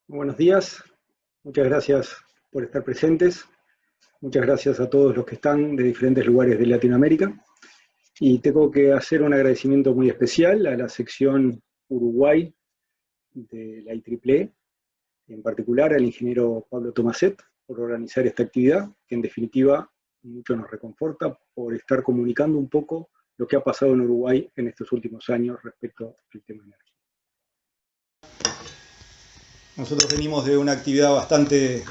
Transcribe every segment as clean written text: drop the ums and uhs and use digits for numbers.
Buenos días, muchas gracias por estar presentes, muchas gracias a todos los que están de diferentes lugares de Latinoamérica y tengo que hacer un agradecimiento muy especial a la sección Uruguay de la IEEE, en particular al ingeniero Pablo Tomaset por organizar esta actividad, que en definitiva mucho nos reconforta por estar comunicando un poco lo que ha pasado en Uruguay en estos últimos años respecto al tema energía. Nosotros venimos de una actividad bastante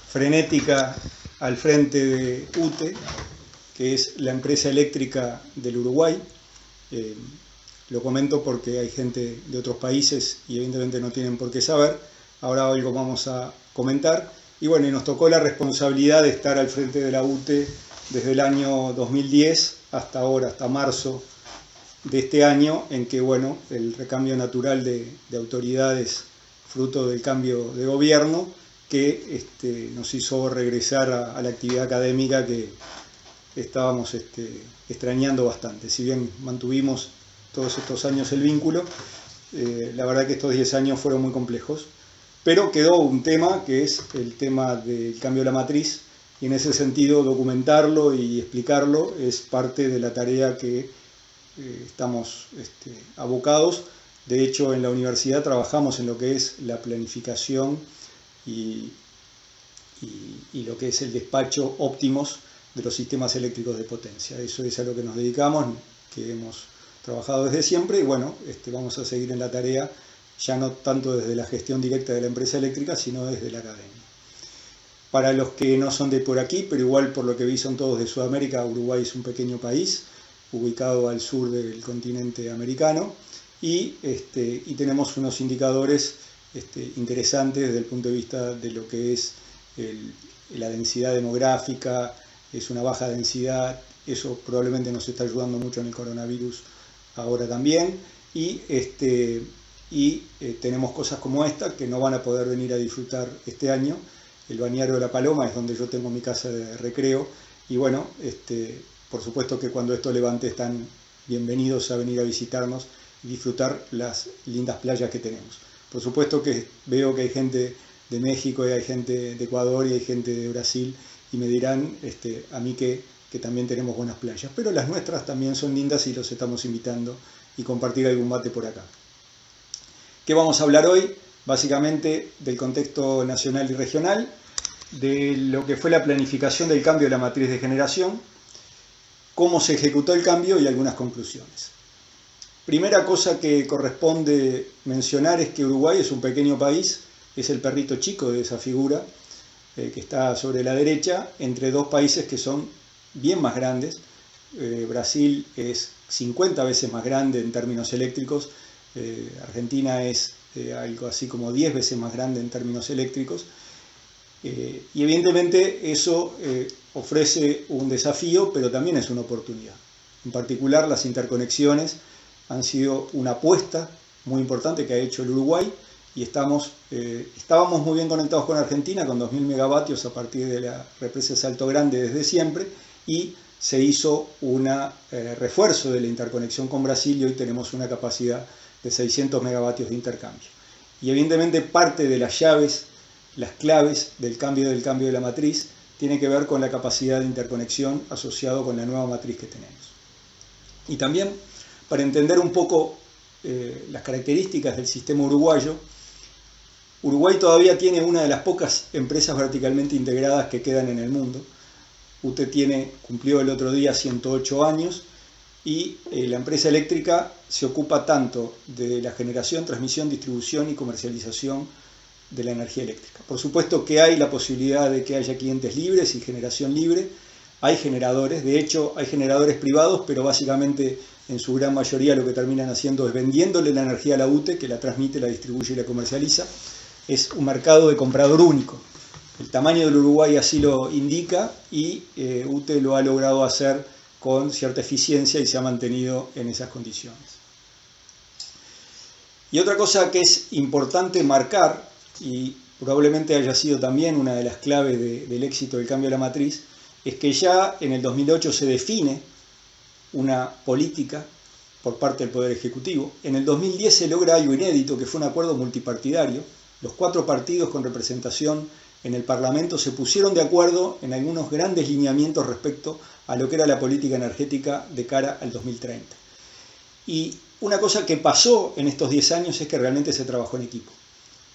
frenética al frente de UTE, que es la empresa eléctrica del Uruguay. Lo comento porque hay gente de otros países y evidentemente no tienen por qué saber. Ahora hoy lo vamos a comentar. Y bueno, y nos tocó la responsabilidad de estar al frente de la UTE desde el año 2010 hasta ahora, hasta marzo de este año, en que bueno, el recambio natural de autoridades fruto del cambio de gobierno que nos hizo regresar a la actividad académica que estábamos extrañando bastante. Si bien mantuvimos todos estos años el vínculo, la verdad que estos 10 años fueron muy complejos, pero quedó un tema que es el tema del cambio de la matriz, y en ese sentido documentarlo y explicarlo es parte de la tarea que estamos abocados. De hecho, en la universidad trabajamos en lo que es la planificación y lo que es el despacho óptimos de los sistemas eléctricos de potencia. Eso es a lo que nos dedicamos, que hemos trabajado desde siempre, y bueno, vamos a seguir en la tarea, ya no tanto desde la gestión directa de la empresa eléctrica, sino desde la academia. Para los que no son de por aquí, pero igual por lo que vi son todos de Sudamérica, Uruguay es un pequeño país, ubicado al sur del continente americano, y tenemos unos indicadores interesantes desde el punto de vista de lo que es la densidad demográfica. Es una baja densidad, eso probablemente nos está ayudando mucho en el coronavirus ahora también, y tenemos cosas como esta que no van a poder venir a disfrutar este año. El Bañario de la Paloma es donde yo tengo mi casa de recreo, y bueno, por supuesto que cuando esto levante están bienvenidos a venir a visitarnos y disfrutar las lindas playas que tenemos. Por supuesto que veo que hay gente de México y hay gente de Ecuador y hay gente de Brasil, y me dirán a mí que también tenemos buenas playas, pero las nuestras también son lindas y los estamos invitando y compartir algún mate por acá. ¿Qué vamos a hablar hoy? Básicamente del contexto nacional y regional, de lo que fue la planificación del cambio de la matriz de generación, cómo se ejecutó el cambio y algunas conclusiones. Primera cosa que corresponde mencionar es que Uruguay es un pequeño país, es el perrito chico de esa figura que está sobre la derecha, entre dos países que son bien más grandes. Brasil es 50 veces más grande en términos eléctricos, Argentina es algo así como 10 veces más grande en términos eléctricos, y evidentemente eso ofrece un desafío, pero también es una oportunidad. En particular, las interconexiones han sido una apuesta muy importante que ha hecho el Uruguay, y estábamos muy bien conectados con Argentina, con 2.000 megavatios a partir de la represa de Salto Grande desde siempre, y se hizo un refuerzo de la interconexión con Brasil, y hoy tenemos una capacidad de 600 megavatios de intercambio. Y evidentemente parte de las llaves, las claves del cambio de la matriz, tiene que ver con la capacidad de interconexión asociado con la nueva matriz que tenemos. Y también, para entender un poco las características del sistema uruguayo, Uruguay todavía tiene una de las pocas empresas verticalmente integradas que quedan en el mundo. UTE cumplió el otro día 108 años, y la empresa eléctrica se ocupa tanto de la generación, transmisión, distribución y comercialización de la energía eléctrica. Por supuesto que hay la posibilidad de que haya clientes libres y generación libre. Hay generadores, de hecho hay generadores privados, pero básicamente en su gran mayoría lo que terminan haciendo es vendiéndole la energía a la UTE, que la transmite, la distribuye y la comercializa. Es un mercado de comprador único. El tamaño del Uruguay así lo indica, y UTE lo ha logrado hacer con cierta eficiencia y se ha mantenido en esas condiciones. Y otra cosa que es importante marcar, y probablemente haya sido también una de las claves del éxito del cambio de la matriz, es que ya en el 2008 se define una política por parte del Poder Ejecutivo. En el 2010 se logra algo inédito, que fue un acuerdo multipartidario Los 4 partidos con representación en el Parlamento se pusieron de acuerdo en algunos grandes lineamientos respecto a lo que era la política energética de cara al 2030. Y una cosa que pasó en estos 10 años es que realmente se trabajó en equipo.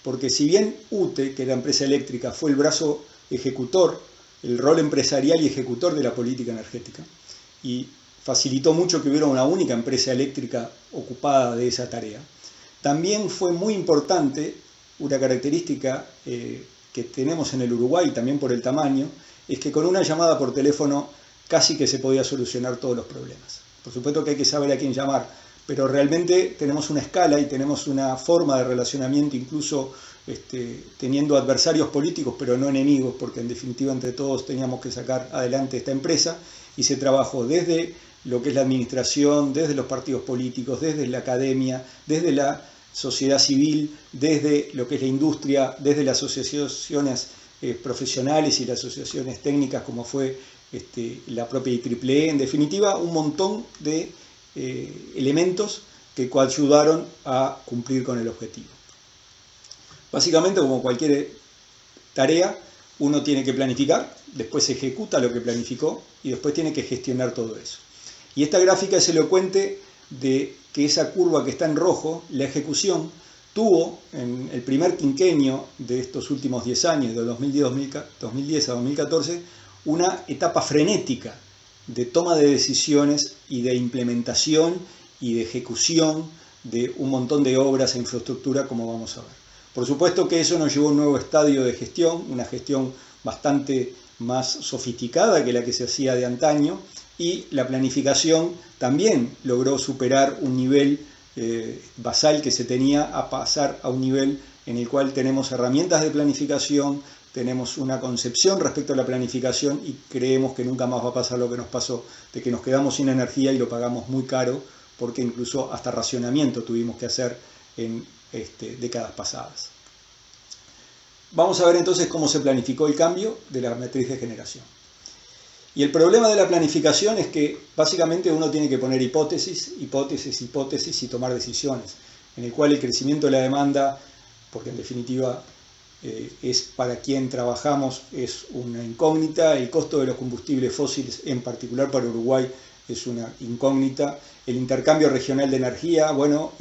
Porque si bien UTE, que era la empresa eléctrica, fue el brazo ejecutor, el rol empresarial y ejecutor de la política energética, y facilitó mucho que hubiera una única empresa eléctrica ocupada de esa tarea, también fue muy importante una característica que tenemos en el Uruguay, también por el tamaño, es que con una llamada por teléfono casi que se podía solucionar todos los problemas. Por supuesto que hay que saber a quién llamar, pero realmente tenemos una escala y tenemos una forma de relacionamiento, incluso teniendo adversarios políticos, pero no enemigos, porque en definitiva entre todos teníamos que sacar adelante esta empresa, y se trabajó desde lo que es la administración, desde los partidos políticos, desde la academia, desde la sociedad civil, desde lo que es la industria, desde las asociaciones profesionales y las asociaciones técnicas como fue la propia IEEE, en definitiva un montón de elementos que coayudaron a cumplir con el objetivo. Básicamente, como cualquier tarea, uno tiene que planificar, después se ejecuta lo que planificó y después tiene que gestionar todo eso. Y esta gráfica es elocuente de que esa curva que está en rojo, la ejecución, tuvo en el primer quinquenio de estos últimos 10 años, de 2010 a 2014, una etapa frenética de toma de decisiones y de implementación y de ejecución de un montón de obras e infraestructura, como vamos a ver. Por supuesto que eso nos llevó a un nuevo estadio de gestión, una gestión bastante más sofisticada que la que se hacía de antaño, y la planificación también logró superar un nivel basal que se tenía a pasar a un nivel en el cual tenemos herramientas de planificación, tenemos una concepción respecto a la planificación y creemos que nunca más va a pasar lo que nos pasó, de que nos quedamos sin energía y lo pagamos muy caro, porque incluso hasta racionamiento tuvimos que hacer en décadas pasadas. Vamos a ver entonces cómo se planificó el cambio de la matriz de generación. Y el problema de la planificación es que básicamente uno tiene que poner hipótesis, hipótesis, hipótesis y tomar decisiones, en el cual el crecimiento de la demanda, porque en definitiva es para quien trabajamos, es una incógnita, el costo de los combustibles fósiles, en particular para Uruguay, es una incógnita, el intercambio regional de energía, bueno,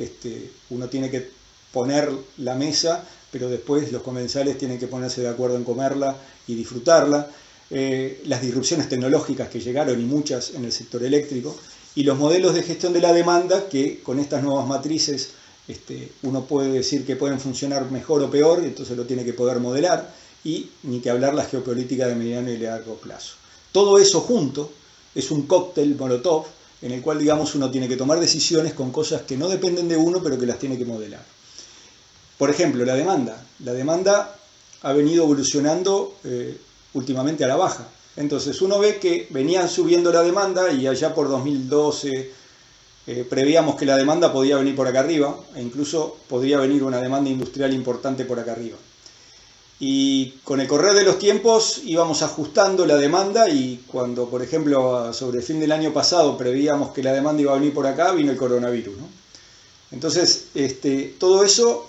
uno tiene que poner la mesa, pero después los comensales tienen que ponerse de acuerdo en comerla y disfrutarla. Las disrupciones tecnológicas que llegaron, y muchas en el sector eléctrico, y los modelos de gestión de la demanda que con estas nuevas matrices uno puede decir que pueden funcionar mejor o peor, entonces lo tiene que poder modelar, y ni que hablar la geopolítica de mediano y largo plazo. Todo eso junto es un cóctel molotov en el cual, digamos, uno tiene que tomar decisiones con cosas que no dependen de uno, pero que las tiene que modelar. Por ejemplo, la demanda. La demanda ha venido evolucionando últimamente a la baja. Entonces uno ve que venía subiendo la demanda y allá por 2012 prevíamos que la demanda podía venir por acá arriba, e incluso podría venir una demanda industrial importante por acá arriba. Y con el correr de los tiempos íbamos ajustando la demanda, y cuando, por ejemplo, sobre el fin del año pasado prevíamos que la demanda iba a venir por acá, vino el coronavirus, ¿no? Entonces, todo eso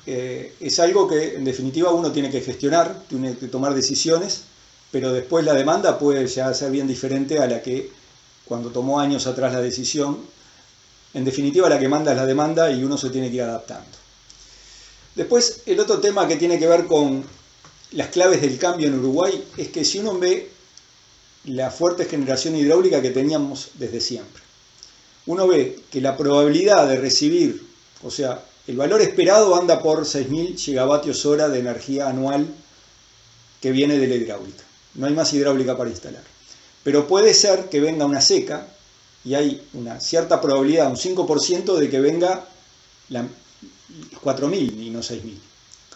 es algo que en definitiva uno tiene que gestionar, tiene que tomar decisiones, pero después la demanda puede ya ser bien diferente a la que cuando tomó años atrás la decisión. En definitiva la que manda es la demanda y uno se tiene que ir adaptando. Después el otro tema que tiene que ver con las claves del cambio en Uruguay es que si uno ve la fuerte generación hidráulica que teníamos desde siempre, uno ve que la probabilidad de recibir, o sea, el valor esperado anda por 6.000 gigavatios hora de energía anual que viene de la hidráulica. No hay más hidráulica para instalar. Pero puede ser que venga una seca y hay una cierta probabilidad, un 5% de que venga 4.000 y no 6.000.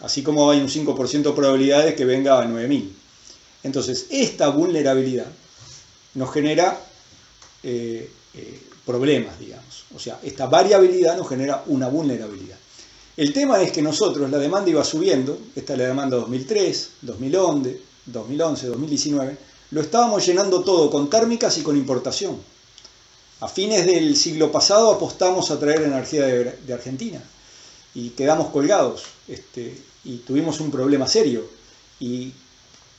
Así como hay un 5% de probabilidades de que venga a 9.000. Entonces, esta vulnerabilidad nos genera problemas, digamos. O sea, esta variabilidad nos genera una vulnerabilidad. El tema es que nosotros, la demanda iba subiendo, esta es la demanda 2003, 2011, 2019, lo estábamos llenando todo con térmicas y con importación. A fines del siglo pasado apostamos a traer energía de Argentina. y quedamos colgados, y tuvimos un problema serio. Y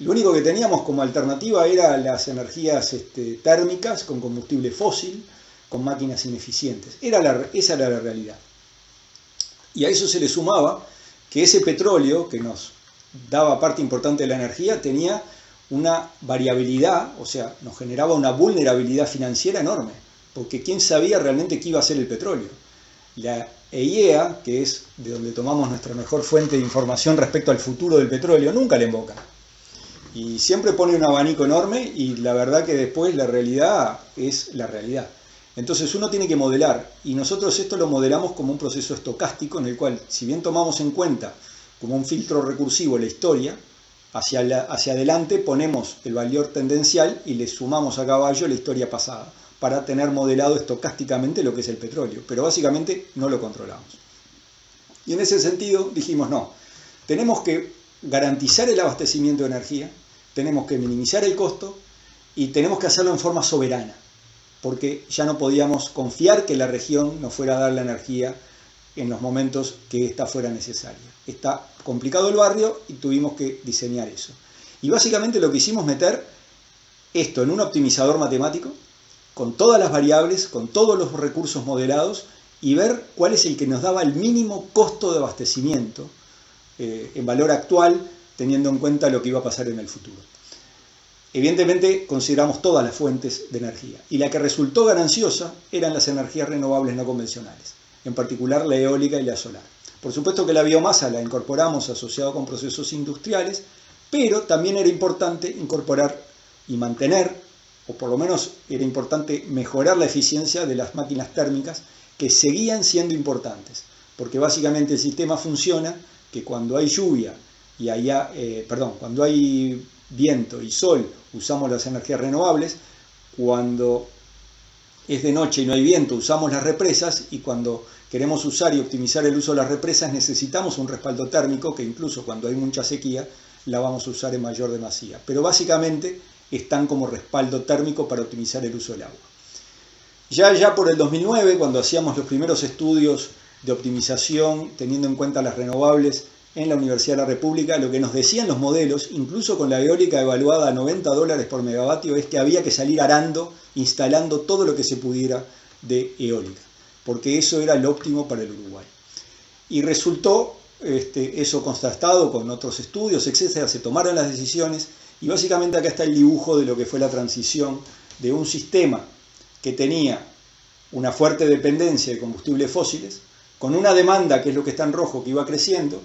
lo único que teníamos como alternativa era las energías térmicas con combustible fósil, con máquinas ineficientes. Esa era la realidad. Y a eso se le sumaba que ese petróleo que nos daba parte importante de la energía tenía una variabilidad, o sea, nos generaba una vulnerabilidad financiera enorme, porque ¿quién sabía realmente qué iba a ser el petróleo? La EIEA, que es de donde tomamos nuestra mejor fuente de información respecto al futuro del petróleo, nunca le invoca. Y siempre pone un abanico enorme y la verdad que después la realidad es la realidad. Entonces uno tiene que modelar, y nosotros esto lo modelamos como un proceso estocástico en el cual, si bien tomamos en cuenta como un filtro recursivo la historia, hacia adelante ponemos el valor tendencial y le sumamos a caballo la historia pasada, para tener modelado estocásticamente lo que es el petróleo, pero básicamente no lo controlamos. Y en ese sentido dijimos, no, tenemos que garantizar el abastecimiento de energía, tenemos que minimizar el costo y tenemos que hacerlo en forma soberana, porque ya no podíamos confiar que la región nos fuera a dar la energía en los momentos que ésta fuera necesaria. Está complicado el barrio y tuvimos que diseñar eso. Y básicamente lo que hicimos es meter esto en un optimizador matemático, con todas las variables, con todos los recursos modelados, y ver cuál es el que nos daba el mínimo costo de abastecimiento en valor actual, teniendo en cuenta lo que iba a pasar en el futuro. Evidentemente consideramos todas las fuentes de energía, y la que resultó gananciosa eran las energías renovables no convencionales, en particular la eólica y la solar. Por supuesto que la biomasa la incorporamos asociado con procesos industriales, pero también era importante incorporar y mantener, o por lo menos era importante mejorar la eficiencia de las máquinas térmicas, que seguían siendo importantes, porque básicamente el sistema funciona que cuando hay lluvia y cuando hay viento y sol usamos las energías renovables, cuando es de noche y no hay viento usamos las represas, y cuando queremos usar y optimizar el uso de las represas necesitamos un respaldo térmico que incluso cuando hay mucha sequía la vamos a usar en mayor demasía. Pero básicamente están como respaldo térmico para optimizar el uso del agua. Ya por el 2009, cuando hacíamos los primeros estudios de optimización teniendo en cuenta las renovables en la Universidad de la República, lo que nos decían los modelos, incluso con la eólica evaluada a $90 por megavatio, es que había que salir arando, instalando todo lo que se pudiera de eólica, porque eso era lo óptimo para el Uruguay. Y resultó eso contrastado con otros estudios, etcétera, se tomaron las decisiones, y básicamente acá está el dibujo de lo que fue la transición de un sistema que tenía una fuerte dependencia de combustibles fósiles, con una demanda, que es lo que está en rojo, que iba creciendo,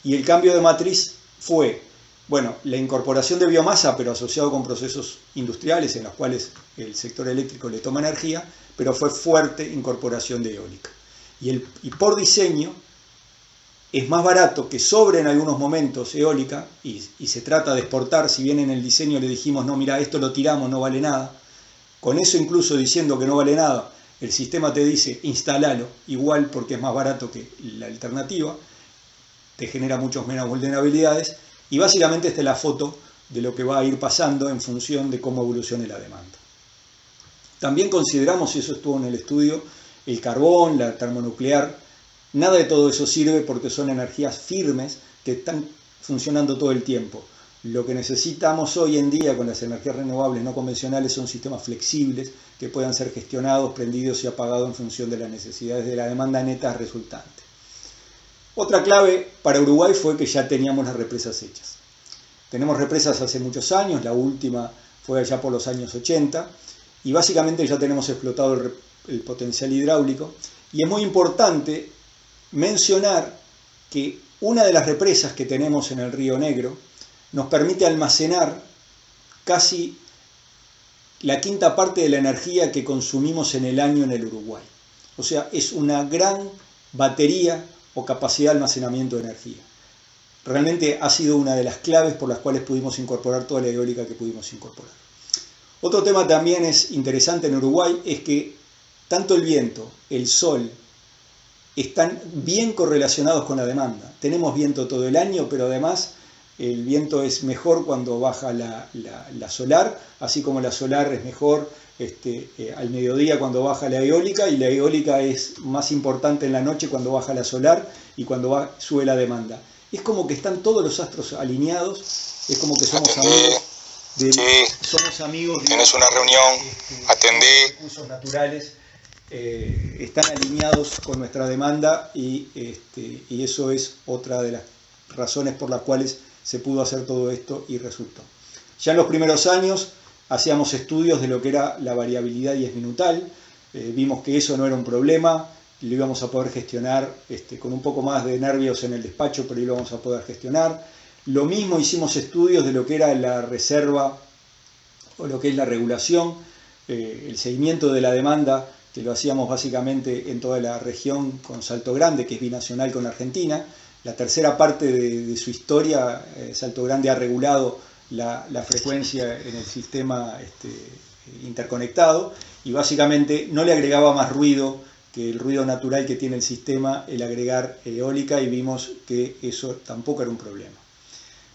y el cambio de matriz fue, bueno, la incorporación de biomasa, pero asociado con procesos industriales en los cuales el sector eléctrico le toma energía, pero fue fuerte incorporación de eólica. Y por diseño es más barato que sobre en algunos momentos eólica, y se trata de exportar, si bien en el diseño le dijimos, no, mira, esto lo tiramos, no vale nada. Con eso incluso diciendo que no vale nada, el sistema te dice, instálalo, igual porque es más barato que la alternativa, te genera muchas menos vulnerabilidades, y básicamente esta es la foto de lo que va a ir pasando en función de cómo evolucione la demanda. También consideramos, y eso estuvo en el estudio, el carbón, la termonuclear. Nada de todo eso sirve porque son energías firmes que están funcionando todo el tiempo. Lo que necesitamos hoy en día con las energías renovables no convencionales son sistemas flexibles que puedan ser gestionados, prendidos y apagados en función de las necesidades de la demanda neta resultante. Otra clave para Uruguay fue que ya teníamos las represas hechas. Tenemos represas hace muchos años, la última fue allá por los años 80, y básicamente ya tenemos explotado el potencial hidráulico, y es muy importante mencionar que una de las represas que tenemos en el Río Negro nos permite almacenar casi la quinta parte de la energía que consumimos en el año en el Uruguay. O sea, es una gran batería o capacidad de almacenamiento de energía. Realmente ha sido una de las claves por las cuales pudimos incorporar toda la eólica que pudimos incorporar. Otro tema también es interesante en Uruguay, es que tanto el viento, el sol, están bien correlacionados con la demanda. Tenemos viento todo el año, pero además el viento es mejor cuando baja la solar, así como la solar es mejor al mediodía cuando baja la eólica, y la eólica es más importante en la noche cuando baja la solar y cuando sube la demanda. Es como que están todos los astros alineados, es como que somos amigos. Somos amigos. Tienes una reunión, atendé. Los recursos naturales están alineados con nuestra demanda y eso es otra de las razones por las cuales se pudo hacer todo esto y resultó. Ya en los primeros años hacíamos estudios de lo que era la variabilidad diezminutal, vimos que eso no era un problema, lo íbamos a poder gestionar con un poco más de nervios en el despacho, pero lo íbamos a poder gestionar. Lo mismo hicimos estudios de lo que era la reserva o lo que es la regulación, el seguimiento de la demanda, que lo hacíamos básicamente en toda la región con Salto Grande, que es binacional con Argentina. La tercera parte de su historia, Salto Grande ha regulado la frecuencia en el sistema interconectado y básicamente no le agregaba más ruido que el ruido natural que tiene el sistema, el agregar eólica, y vimos que eso tampoco era un problema.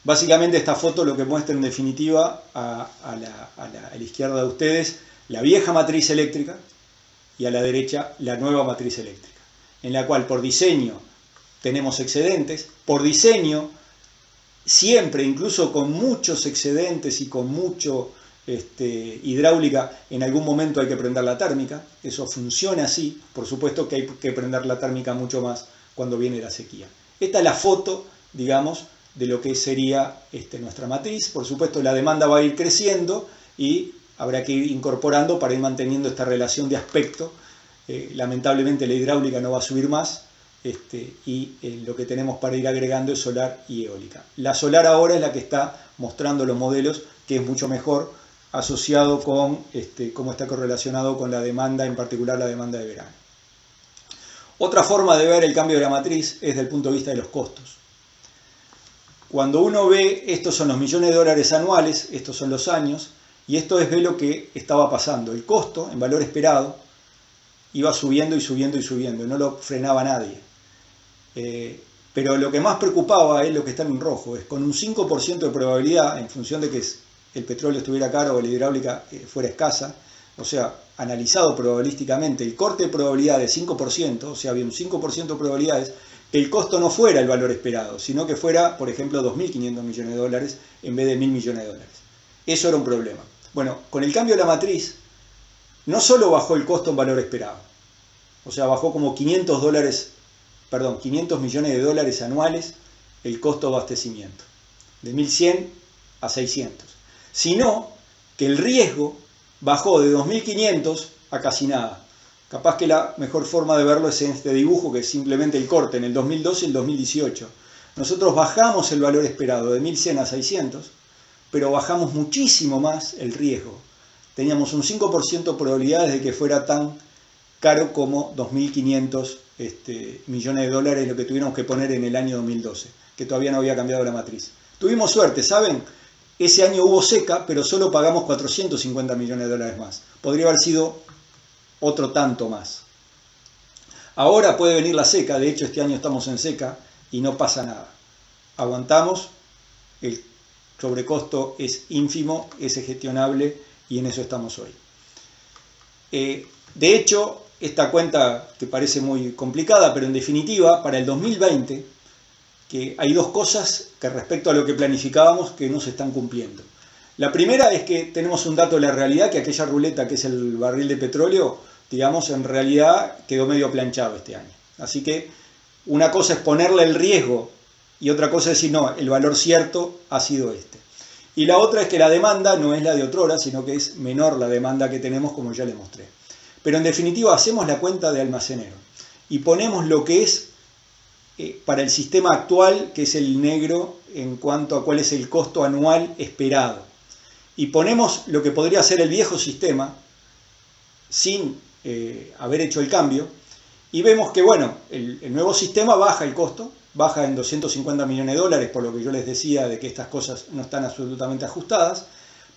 Básicamente esta foto lo que muestra en definitiva a la izquierda de ustedes la vieja matriz eléctrica y a la derecha la nueva matriz eléctrica, en la cual por diseño tenemos excedentes, por diseño siempre, incluso con muchos excedentes y con mucho hidráulica, en algún momento hay que prender la térmica, eso funciona así, por supuesto que hay que prender la térmica mucho más cuando viene la sequía. Esta es la foto, digamos, de lo que sería nuestra matriz. Por supuesto la demanda va a ir creciendo y habrá que ir incorporando para ir manteniendo esta relación de aspecto. Lamentablemente la hidráulica no va a subir más, y lo que tenemos para ir agregando es solar y eólica. La solar ahora es la que está mostrando los modelos, que es mucho mejor, asociado con cómo está correlacionado con la demanda, en particular la demanda de verano. Otra forma de ver el cambio de la matriz es desde el punto de vista de los costos. Cuando uno ve, estos son los millones de dólares anuales, estos son los años, y esto es ver lo que estaba pasando. El costo, en valor esperado, iba subiendo y subiendo y subiendo, no lo frenaba nadie. Pero lo que más preocupaba es lo que está en rojo, es con un 5% de probabilidad, en función de que el petróleo estuviera caro o la hidráulica fuera escasa, o sea, analizado probabilísticamente, el corte de probabilidad de 5%, o sea, había un 5% de probabilidades, que el costo no fuera el valor esperado, sino que fuera, por ejemplo, 2.500 millones de dólares en vez de 1.000 millones de dólares. Eso era un problema. Bueno, con el cambio de la matriz, no solo bajó el costo en valor esperado, o sea, bajó como 500 millones de dólares anuales el costo de abastecimiento, de 1.100 a 600, sino que el riesgo bajó de 2.500 a casi nada. Capaz que la mejor forma de verlo es en este dibujo, que es simplemente el corte en el 2012 y el 2018. Nosotros bajamos el valor esperado de 1.100 a 600, pero bajamos muchísimo más el riesgo. Teníamos un 5% de probabilidades de que fuera tan caro como 2.500 millones de dólares lo que tuviéramos que poner en el año 2012, que todavía no había cambiado la matriz. Tuvimos suerte, ¿saben? Ese año hubo seca, pero solo pagamos 450 millones de dólares más. Podría haber sido otro tanto más. Ahora puede venir la seca, de hecho este año estamos en seca y no pasa nada. Aguantamos, el sobrecosto es ínfimo, es gestionable y en eso estamos hoy. De hecho, esta cuenta que parece muy complicada, pero en definitiva, para el 2020, que hay dos cosas que respecto a lo que planificábamos que no se están cumpliendo. La primera es que tenemos un dato de la realidad, que aquella ruleta que es el barril de petróleo, digamos, en realidad quedó medio planchado este año. Así que una cosa es ponerle el riesgo y otra cosa es decir, no, el valor cierto ha sido este. Y la otra es que la demanda no es la de otrora, sino que es menor la demanda que tenemos, como ya les mostré. Pero en definitiva hacemos la cuenta de almacenero y ponemos lo que es para el sistema actual, que es el negro, en cuanto a cuál es el costo anual esperado. Y ponemos lo que podría ser el viejo sistema, sin haber hecho el cambio, y vemos que, bueno, el nuevo sistema baja el costo, baja en 250 millones de dólares, por lo que yo les decía de que estas cosas no están absolutamente ajustadas,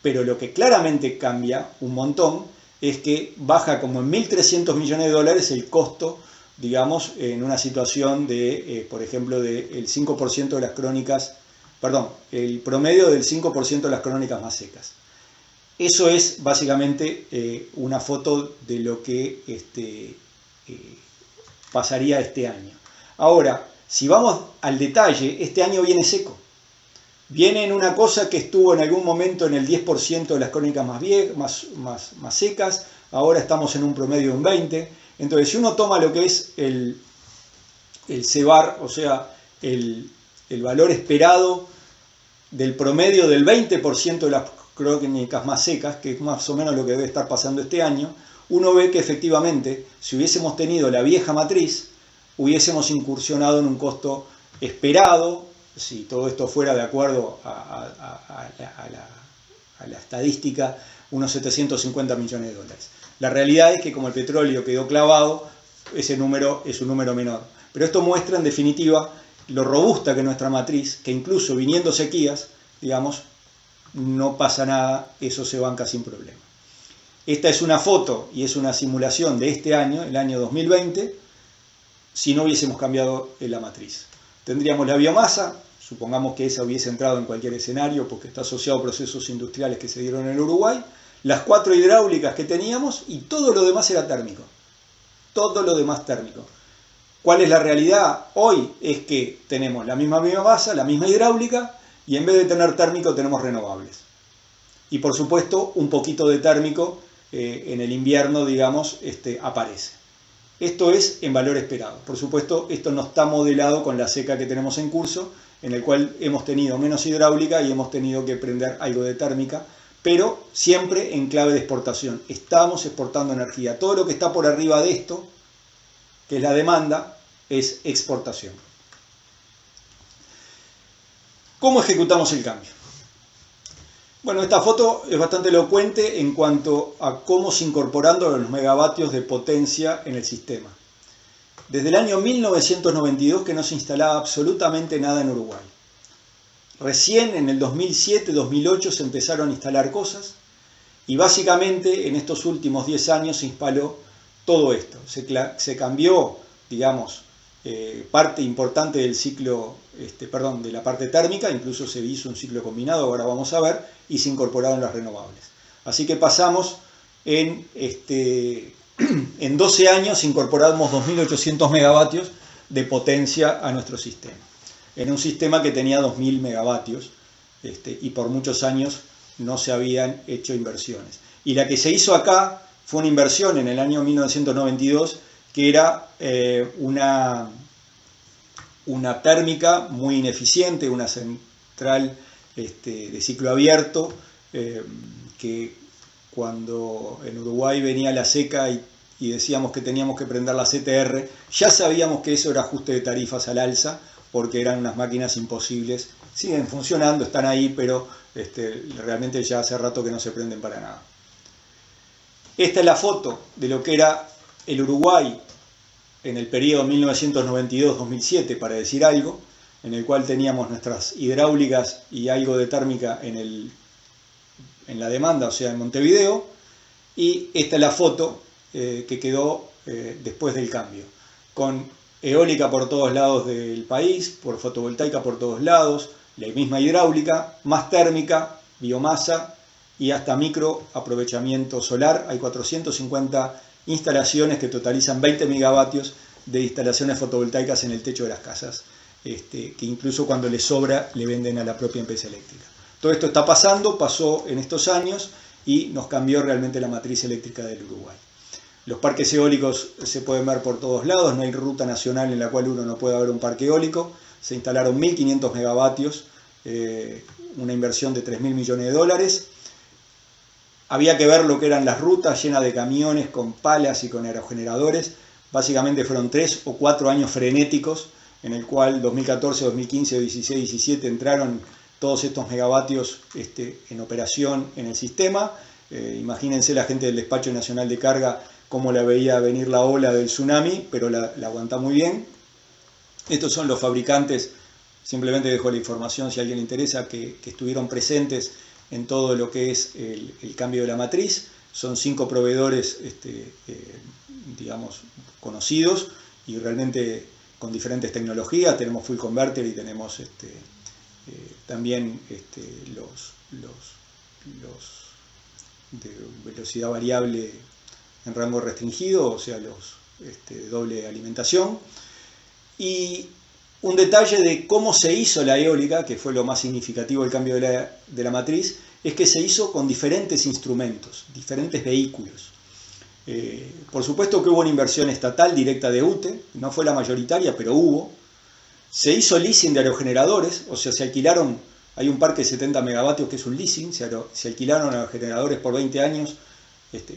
pero lo que claramente cambia un montón es que baja como en 1.300 millones de dólares el costo, digamos, en una situación de, por ejemplo, del 5% de las crónicas, perdón, el promedio del 5% de las crónicas más secas. eso es básicamente una foto de lo que pasaría este año. Ahora, si vamos al detalle, este año viene seco. Viene en una cosa que estuvo en algún momento en el 10% de las crónicas más secas, ahora estamos en un promedio de un 20%. Entonces, si uno toma lo que es el CEBAR, o sea, el valor esperado del promedio del 20% de las crónicas más secas, que es más o menos lo que debe estar pasando este año, uno ve que efectivamente, si hubiésemos tenido la vieja matriz, hubiésemos incursionado en un costo esperado, si todo esto fuera de acuerdo a la estadística, unos 750 millones de dólares. La realidad es que como el petróleo quedó clavado, ese número es un número menor. Pero esto muestra en definitiva lo robusta que es nuestra matriz, que incluso viniendo sequías, digamos, no pasa nada, eso se banca sin problema. Esta es una foto y es una simulación de este año, el año 2020, si no hubiésemos cambiado la matriz. Tendríamos la biomasa, supongamos que esa hubiese entrado en cualquier escenario porque está asociado a procesos industriales que se dieron en el Uruguay, las 4 hidráulicas que teníamos y todo lo demás era térmico. Todo lo demás térmico. ¿Cuál es la realidad? Hoy es que tenemos la misma biomasa, la misma hidráulica y en vez de tener térmico tenemos renovables. Y por supuesto un poquito de térmico en el invierno, digamos, aparece. Esto es en valor esperado. Por supuesto, esto no está modelado con la seca que tenemos en curso, en el cual hemos tenido menos hidráulica y hemos tenido que prender algo de térmica, pero siempre en clave de exportación. Estamos exportando energía. Todo lo que está por arriba de esto, que es la demanda, es exportación. ¿Cómo ejecutamos el cambio? Bueno, esta foto es bastante elocuente en cuanto a cómo se incorporando los megavatios de potencia en el sistema. Desde el año 1992 que no se instalaba absolutamente nada en Uruguay. Recién en el 2007-2008 se empezaron a instalar cosas y básicamente en estos últimos 10 años se instaló todo esto. Se cambió, digamos, parte importante del ciclo, de la parte térmica, incluso se hizo un ciclo combinado, ahora vamos a ver, y se incorporaron las renovables. Así que pasamos en 12 años incorporamos 2.800 megavatios de potencia a nuestro sistema. En un sistema que tenía 2.000 megavatios y por muchos años no se habían hecho inversiones. Y la que se hizo acá fue una inversión en el año 1992 que era una térmica muy ineficiente, una central de ciclo abierto, que cuando en Uruguay venía la seca y decíamos que teníamos que prender la CTR, ya sabíamos que eso era ajuste de tarifas al alza, porque eran unas máquinas imposibles. Siguen funcionando, están ahí, pero realmente ya hace rato que no se prenden para nada. Esta es la foto de lo que era el Uruguay en el periodo 1992-2007, para decir algo, en el cual teníamos nuestras hidráulicas y algo de térmica en la demanda, o sea, en Montevideo, y esta es la foto que quedó después del cambio, con eólica por todos lados del país, por fotovoltaica por todos lados, la misma hidráulica, más térmica, biomasa y hasta micro aprovechamiento solar. Hay 450 instalaciones que totalizan 20 megavatios de instalaciones fotovoltaicas en el techo de las casas, que incluso cuando les sobra le venden a la propia empresa eléctrica. Todo esto está pasando, pasó en estos años y nos cambió realmente la matriz eléctrica del Uruguay. Los parques eólicos se pueden ver por todos lados, no hay ruta nacional en la cual uno no pueda ver un parque eólico. Se instalaron 1.500 megavatios, una inversión de 3.000 millones de dólares. Había que ver lo que eran las rutas llenas de camiones con palas y con aerogeneradores. Básicamente fueron 3 o 4 años frenéticos, en el cual 2014, 2015, 2016, 2017 entraron todos estos megavatios en operación en el sistema. Imagínense la gente del Despacho Nacional de Carga cómo la veía venir la ola del tsunami, pero la aguanta muy bien. Estos son los fabricantes, simplemente dejo la información si a alguien le interesa, que estuvieron presentes en todo lo que es el cambio de la matriz. Son 5 proveedores, digamos, conocidos y realmente con diferentes tecnologías. Tenemos Full Converter y tenemos también velocidad variable en rango restringido, o sea, doble alimentación. Y un detalle de cómo se hizo la eólica, que fue lo más significativo del cambio de la matriz, es que se hizo con diferentes instrumentos, diferentes vehículos. Por supuesto que hubo una inversión estatal directa de UTE, no fue la mayoritaria, pero hubo. Se hizo leasing de aerogeneradores, o sea, se alquilaron, hay un parque de 70 megavatios que es un leasing, se alquilaron aerogeneradores por 20 años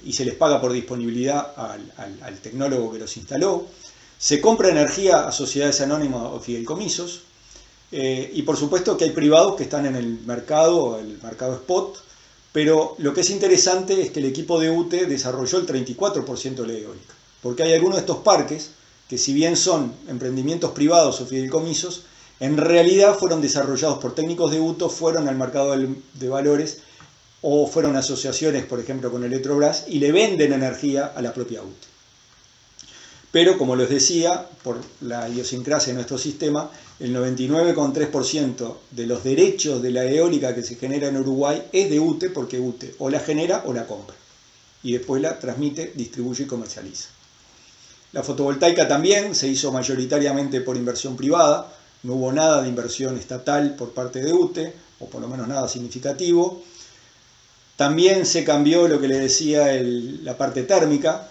y se les paga por disponibilidad al tecnólogo que los instaló. Se compra energía a sociedades anónimas o fideicomisos, y por supuesto que hay privados que están en el mercado spot, pero lo que es interesante es que el equipo de UTE desarrolló el 34% de la eólica, porque hay algunos de estos parques que, si bien son emprendimientos privados o fideicomisos, en realidad fueron desarrollados por técnicos de UTE, fueron al mercado de valores o fueron asociaciones, por ejemplo, con Electrobras, y le venden energía a la propia UTE. Pero, como les decía, por la idiosincrasia de nuestro sistema, el 99,3% de los derechos de la eólica que se genera en Uruguay es de UTE, porque UTE o la genera o la compra. Y después la transmite, distribuye y comercializa. La fotovoltaica también se hizo mayoritariamente por inversión privada, no hubo nada de inversión estatal por parte de UTE, o por lo menos nada significativo. También se cambió lo que les decía la parte térmica.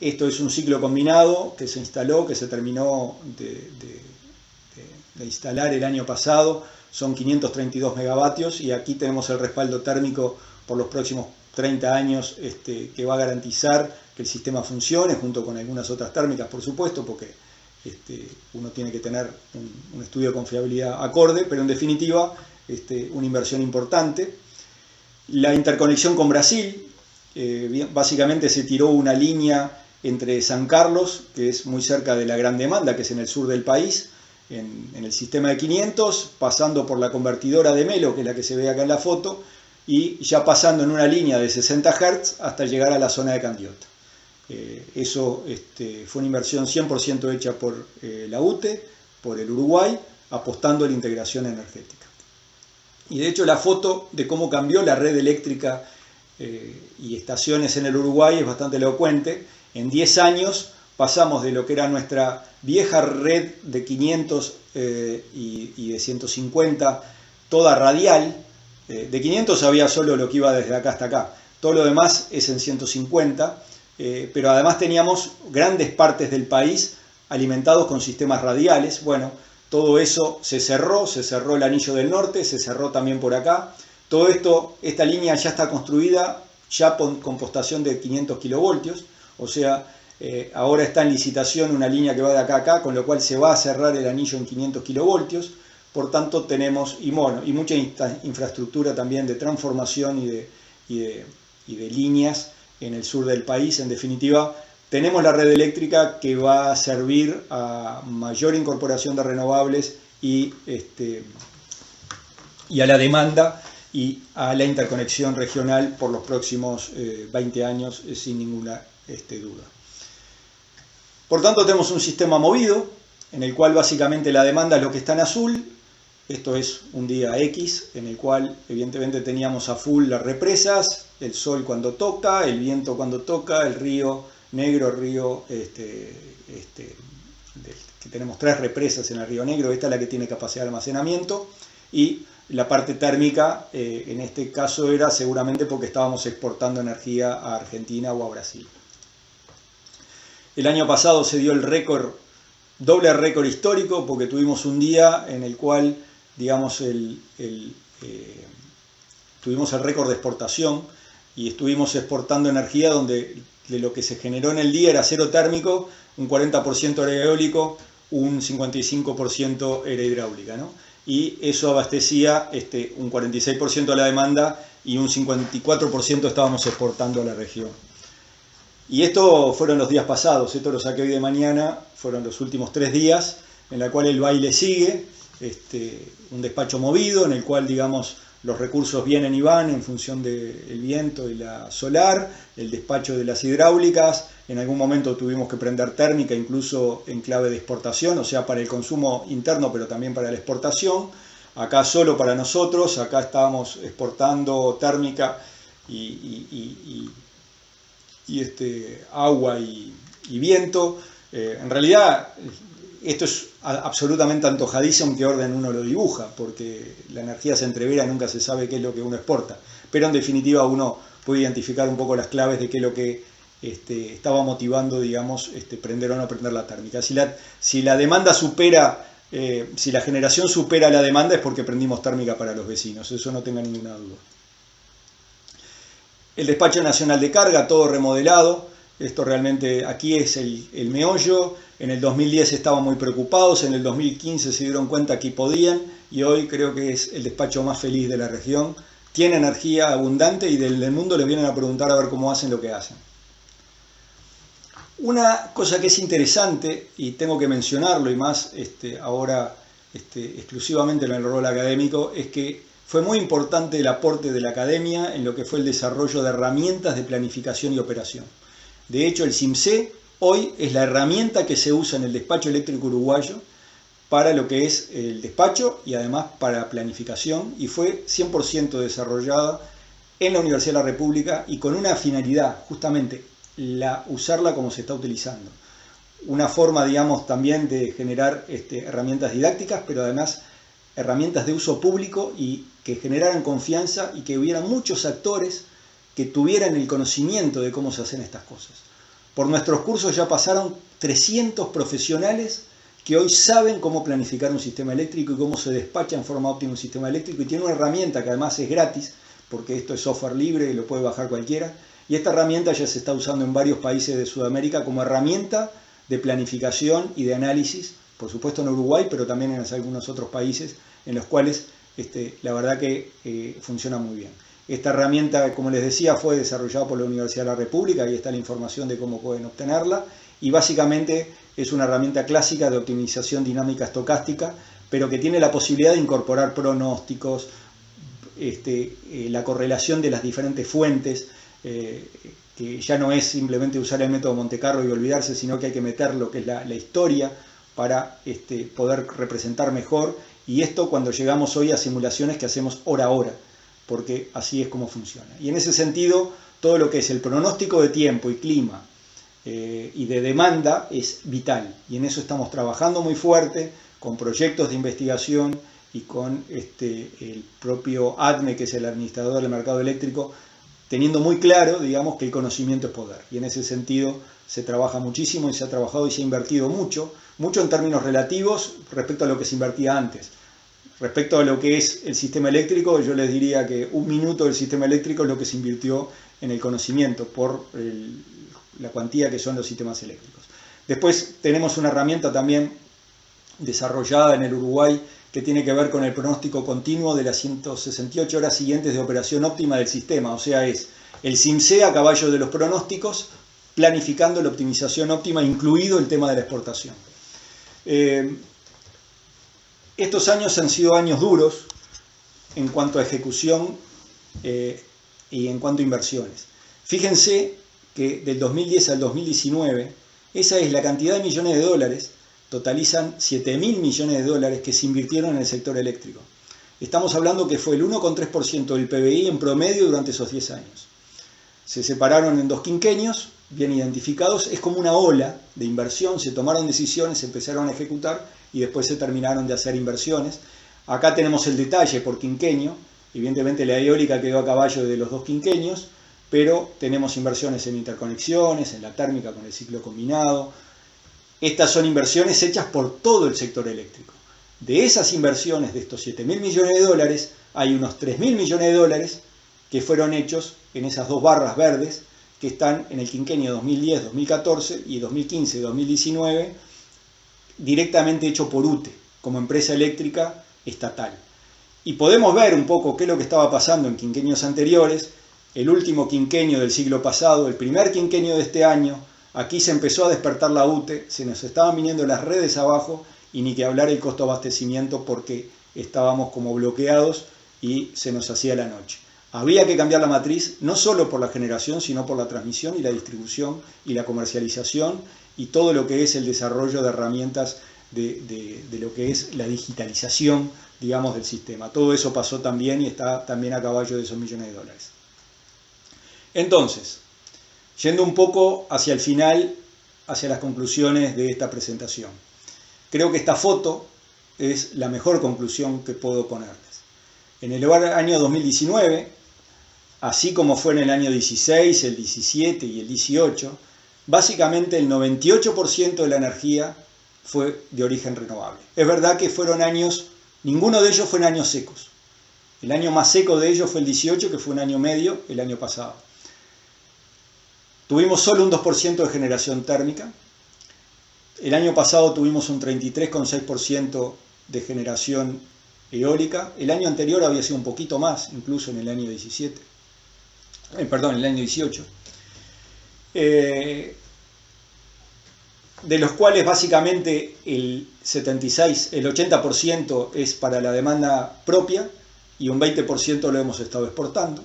Esto es un ciclo combinado que se instaló, que se terminó de instalar el año pasado. Son 532 megavatios y aquí tenemos el respaldo térmico por los próximos 30 años que va a garantizar que el sistema funcione, junto con algunas otras térmicas, por supuesto, porque uno tiene que tener un estudio de confiabilidad acorde, pero en definitiva una inversión importante. La interconexión con Brasil, básicamente se tiró una línea entre San Carlos, que es muy cerca de la Gran Demanda, que es en el sur del país, en el sistema de 500, pasando por la convertidora de Melo, que es la que se ve acá en la foto, y ya pasando en una línea de 60 Hz hasta llegar a la zona de Candiota. Eso fue una inversión 100% hecha por la UTE, por el Uruguay, apostando a la integración energética. Y de hecho la foto de cómo cambió la red eléctrica y estaciones en el Uruguay es bastante elocuente. En 10 años pasamos de lo que era nuestra vieja red de 500 y de 150, toda radial. De 500 había solo lo que iba desde acá hasta acá. Todo lo demás es en 150, pero además teníamos grandes partes del país alimentados con sistemas radiales. Bueno, todo eso se cerró el anillo del norte, se cerró también por acá. Todo esto, esta línea ya está construida, ya con postación de 500 kilovoltios, o sea, ahora está en licitación una línea que va de acá a acá, con lo cual se va a cerrar el anillo en 500 kilovoltios. Por tanto, tenemos y mucha infraestructura también de transformación y de líneas en el sur del país. En definitiva, tenemos la red eléctrica que va a servir a mayor incorporación de renovables y a la demanda y a la interconexión regional por los próximos 20 años, sin ninguna duda. Por tanto, tenemos un sistema movido, en el cual básicamente la demanda es lo que está en azul. Esto es un día X, en el cual evidentemente teníamos a full las represas, el sol cuando toca, el viento cuando toca, el río Negro, que tenemos 3 represas en el río Negro, esta es la que tiene capacidad de almacenamiento, y la parte térmica, en este caso era seguramente porque estábamos exportando energía a Argentina o a Brasil. El año pasado se dio el récord, doble récord histórico, porque tuvimos un día en el cual, digamos, tuvimos el récord de exportación y estuvimos exportando energía donde de lo que se generó en el día era cero térmico, un 40% era eólico, un 55% era hidráulica, ¿no? Y eso abastecía un 46% de la demanda y un 54% estábamos exportando a la región. Y esto fueron los días pasados, esto lo saqué hoy de mañana, fueron los últimos 3 días, en la cual el baile sigue, un despacho movido, en el cual, digamos, los recursos vienen y van en función del viento y la solar, el despacho de las hidráulicas. En algún momento tuvimos que prender térmica, incluso en clave de exportación, o sea, para el consumo interno, pero también para la exportación. Acá solo para nosotros, acá estábamos exportando térmica agua y viento. En realidad esto es absolutamente antojadizo en qué orden uno lo dibuja, porque la energía se entrevera y nunca se sabe qué es lo que uno exporta. Pero en definitiva uno puede identificar un poco las claves de qué es lo que estaba motivando, digamos, prender o no prender la térmica. Si la demanda supera, si la generación supera la demanda es porque prendimos térmica para los vecinos, eso no tenga ninguna duda. El despacho nacional de carga, todo remodelado. Esto realmente aquí es el meollo. En el 2010 estaban muy preocupados, en el 2015 se dieron cuenta que podían y hoy creo que es el despacho más feliz de la región. Tiene energía abundante y del mundo les vienen a preguntar a ver cómo hacen lo que hacen. Una cosa que es interesante, y tengo que mencionarlo, y más ahora exclusivamente en el rol académico, es que fue muy importante el aporte de la academia en lo que fue el desarrollo de herramientas de planificación y operación. De hecho, el CIMSE hoy es la herramienta que se usa en el despacho eléctrico uruguayo para lo que es el despacho y además para planificación, y fue 100% desarrollada en la Universidad de la República y con una finalidad, justamente, usarla como se está utilizando. Una forma, digamos, también de generar herramientas didácticas, pero además herramientas de uso público y que generaran confianza y que hubiera muchos actores que tuvieran el conocimiento de cómo se hacen estas cosas. Por nuestros cursos ya pasaron 300 profesionales que hoy saben cómo planificar un sistema eléctrico y cómo se despacha en forma óptima un sistema eléctrico, y tiene una herramienta que además es gratis, porque esto es software libre y lo puede bajar cualquiera, y esta herramienta ya se está usando en varios países de Sudamérica como herramienta de planificación y de análisis, por supuesto en Uruguay, pero también en algunos otros países en los cuales la verdad que funciona muy bien. Esta herramienta, como les decía, fue desarrollada por la Universidad de la República, ahí está la información de cómo pueden obtenerla, y básicamente es una herramienta clásica de optimización dinámica estocástica, pero que tiene la posibilidad de incorporar pronósticos, la correlación de las diferentes fuentes, que ya no es simplemente usar el método Monte Carlo y olvidarse, sino que hay que meter lo que es la historia para poder representar mejor, y esto cuando llegamos hoy a simulaciones que hacemos hora a hora, porque así es como funciona. Y en ese sentido, todo lo que es el pronóstico de tiempo y clima y de demanda es vital, y en eso estamos trabajando muy fuerte, con proyectos de investigación y con el propio ADME, que es el administrador del mercado eléctrico, teniendo muy claro, digamos, que el conocimiento es poder. Y en ese sentido se trabaja muchísimo y se ha trabajado y se ha invertido mucho en términos relativos respecto a lo que se invertía antes. Respecto a lo que es el sistema eléctrico, yo les diría que 1 minuto del sistema eléctrico es lo que se invirtió en el conocimiento por la cuantía que son los sistemas eléctricos. Después tenemos una herramienta también desarrollada en el Uruguay que tiene que ver con el pronóstico continuo de las 168 horas siguientes de operación óptima del sistema, o sea, es el CIMSE a caballo de los pronósticos, planificando la optimización óptima, incluido el tema de la exportación. Estos años han sido años duros en cuanto a ejecución y en cuanto a inversiones. Fíjense que del 2010 al 2019, esa es la cantidad de millones de dólares, totalizan 7.000 millones de dólares que se invirtieron en el sector eléctrico. Estamos hablando que fue el 1,3% del PBI en promedio durante esos 10 años. Se separaron en 2 quinquenios, bien identificados, es como una ola de inversión, se tomaron decisiones, se empezaron a ejecutar y después se terminaron de hacer inversiones. Acá tenemos el detalle por quinquenio, evidentemente la eólica quedó a caballo de los 2 quinquenios, pero tenemos inversiones en interconexiones, en la térmica con el ciclo combinado. Estas son inversiones hechas por todo el sector eléctrico. De esas inversiones, de estos 7.000 millones de dólares, hay unos 3.000 millones de dólares que fueron hechos en esas 2 barras verdes que están en el quinquenio 2010-2014 y 2015-2019, directamente hecho por UTE, como empresa eléctrica estatal. Y podemos ver un poco qué es lo que estaba pasando en quinquenios anteriores, el último quinquenio del siglo pasado, el primer quinquenio de este año. Aquí se empezó a despertar la UTE, se nos estaban viniendo las redes abajo y ni que hablar el costo de abastecimiento porque estábamos como bloqueados y se nos hacía la noche. Había que cambiar la matriz no solo por la generación, sino por la transmisión y la distribución y la comercialización y todo lo que es el desarrollo de herramientas de lo que es la digitalización, digamos, del sistema. Todo eso pasó también y está también a caballo de esos millones de dólares. Entonces, yendo un poco hacia el final, hacia las conclusiones de esta presentación. Creo que esta foto es la mejor conclusión que puedo ponerles. En el año 2019, así como fue en el año 16, el 17 y el 18, básicamente el 98% de la energía fue de origen renovable. Es verdad que fueron años, ninguno de ellos fue en años secos. El año más seco de ellos fue el 18, que fue un año medio el año pasado. Tuvimos solo un 2% de generación térmica. El año pasado tuvimos un 33,6% de generación eólica. El año anterior había sido un poquito más, incluso en el año 17. En el año 18. De los cuales básicamente el 80% es para la demanda propia y un 20% lo hemos estado exportando.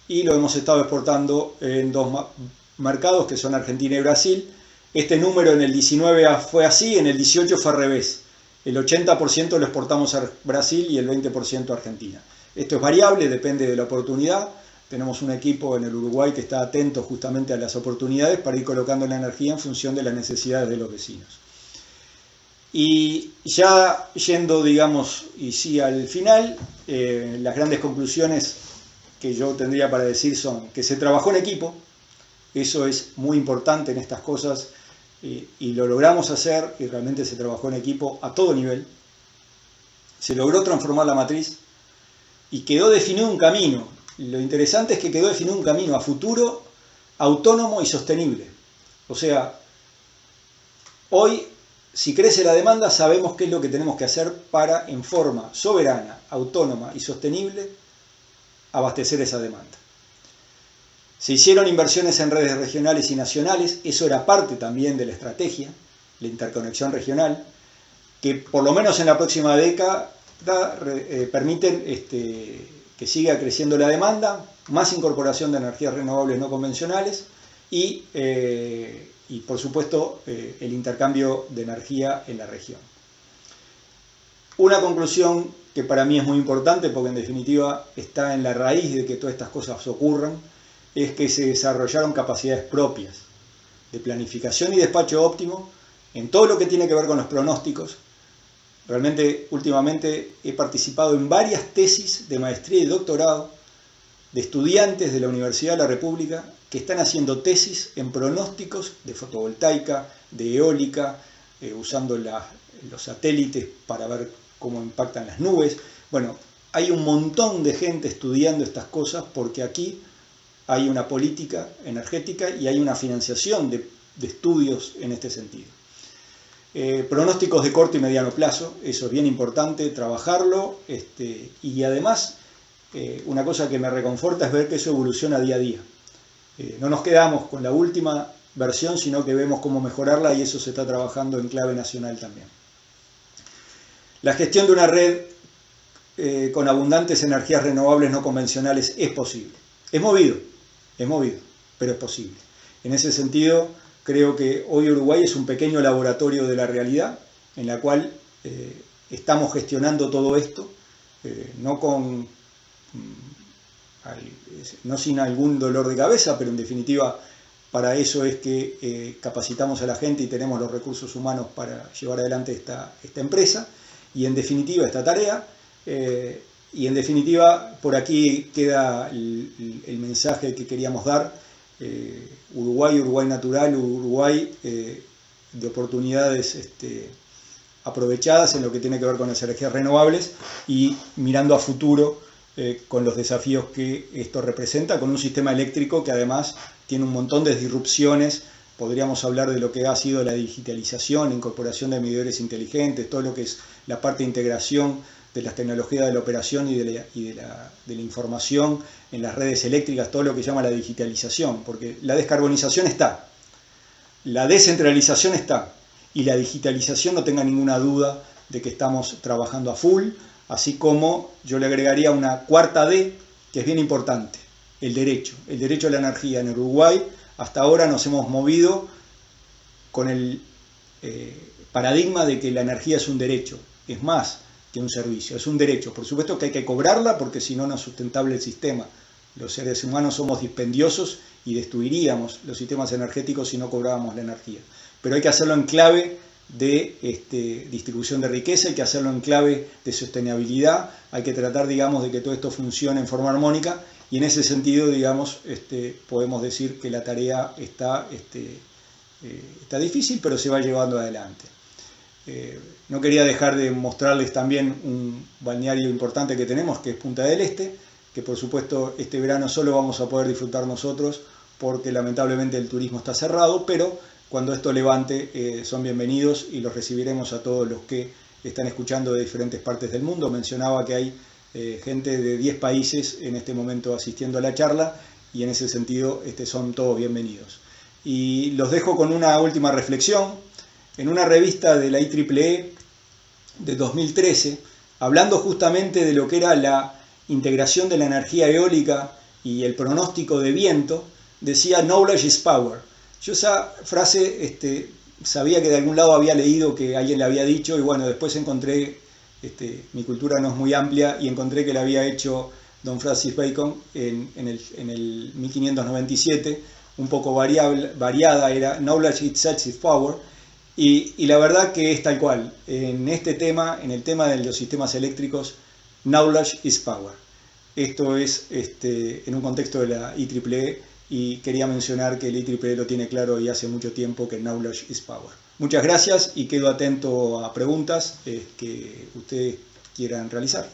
Y lo hemos estado exportando en dos mercados que son Argentina y Brasil. Este número en el 19 fue así, en el 18 fue al revés. El 80% lo exportamos a Brasil y el 20% a Argentina. Esto es variable, depende de la oportunidad. Tenemos un equipo en el Uruguay que está atento justamente a las oportunidades para ir colocando la energía en función de las necesidades de los vecinos. Y ya yendo, digamos, y sí al final, las grandes conclusiones que yo tendría para decir son que se trabajó en equipo, eso es muy importante en estas cosas, y lo logramos hacer, y realmente se trabajó en equipo a todo nivel. Se logró transformar la matriz y quedó definido un camino. Lo interesante es que quedó definido un camino a futuro autónomo y sostenible. O sea, hoy, si crece la demanda, sabemos qué es lo que tenemos que hacer para, en forma soberana, autónoma y sostenible, abastecer esa demanda. Se hicieron inversiones en redes regionales y nacionales, eso era parte también de la estrategia, la interconexión regional, que por lo menos en la próxima década permiten que siga creciendo la demanda, más incorporación de energías renovables no convencionales y por supuesto el intercambio de energía en la región. Una conclusión que para mí es muy importante, porque en definitiva está en la raíz de que todas estas cosas ocurran, es que se desarrollaron capacidades propias de planificación y despacho óptimo en todo lo que tiene que ver con los pronósticos. Realmente, últimamente he participado en varias tesis de maestría y doctorado de estudiantes de la Universidad de la República que están haciendo tesis en pronósticos de fotovoltaica, de eólica, usando los satélites para ver cómo impactan las nubes. Bueno, hay un montón de gente estudiando estas cosas porque aquí hay una política energética y hay una financiación de estudios en este sentido. Pronósticos de corto y mediano plazo, eso es bien importante, trabajarlo, y además una cosa que me reconforta es ver que eso evoluciona día a día. No nos quedamos con la última versión, sino que vemos cómo mejorarla y eso se está trabajando en clave nacional también. La gestión de una red con abundantes energías renovables no convencionales es posible. Es movido, pero es posible. En ese sentido, creo que hoy Uruguay es un pequeño laboratorio de la realidad, en la cual estamos gestionando todo esto, no sin algún dolor de cabeza, pero en definitiva para eso es que capacitamos a la gente y tenemos los recursos humanos para llevar adelante esta empresa, y en definitiva esta tarea. Y en definitiva, por aquí queda el mensaje que queríamos dar. Uruguay natural, Uruguay de oportunidades aprovechadas en lo que tiene que ver con las energías renovables y mirando a futuro con los desafíos que esto representa, con un sistema eléctrico que además tiene un montón de disrupciones. Podríamos hablar de lo que ha sido la digitalización, la incorporación de medidores inteligentes, todo lo que es la parte de integración de las tecnologías de la operación y de la información en las redes eléctricas, todo lo que se llama la digitalización, porque la descarbonización está, la descentralización está, y la digitalización no tenga ninguna duda de que estamos trabajando a full, así como yo le agregaría una cuarta D, que es bien importante, el derecho a la energía. En Uruguay hasta ahora nos hemos movido con el paradigma de que la energía es un derecho, es más que un servicio, es un derecho. Por supuesto que hay que cobrarla porque si no, no es sustentable el sistema, Los seres humanos somos dispendiosos y destruiríamos los sistemas energéticos si no cobrábamos la energía. Pero hay que hacerlo en clave de distribución de riqueza, hay que hacerlo en clave de sostenibilidad, hay que tratar, digamos, de que todo esto funcione en forma armónica, y en ese sentido, digamos, podemos decir que la tarea está difícil, pero se va llevando adelante. No quería dejar de mostrarles también un balneario importante que tenemos, que es Punta del Este, que por supuesto este verano solo vamos a poder disfrutar nosotros, porque lamentablemente el turismo está cerrado, pero cuando esto levante son bienvenidos y los recibiremos a todos los que están escuchando de diferentes partes del mundo. Mencionaba que hay gente de 10 países en este momento asistiendo a la charla, y en ese sentido son todos bienvenidos. Y los dejo con una última reflexión. En una revista de la IEEE de 2013, hablando justamente de lo que era la integración de la energía eólica y el pronóstico de viento, decía "Knowledge is power". Yo esa frase sabía que de algún lado había leído que alguien la había dicho, y bueno, después encontré, mi cultura no es muy amplia, y encontré que la había hecho Don Francis Bacon en el 1597, un poco variada, era "Knowledge itself is power", y la verdad que es tal cual. En este tema, en el tema de los sistemas eléctricos, "Knowledge is power". Esto es en un contexto de la IEEE, y quería mencionar que el IEEE lo tiene claro y hace mucho tiempo, que "Knowledge is power". Muchas gracias, y quedo atento a preguntas que ustedes quieran realizar.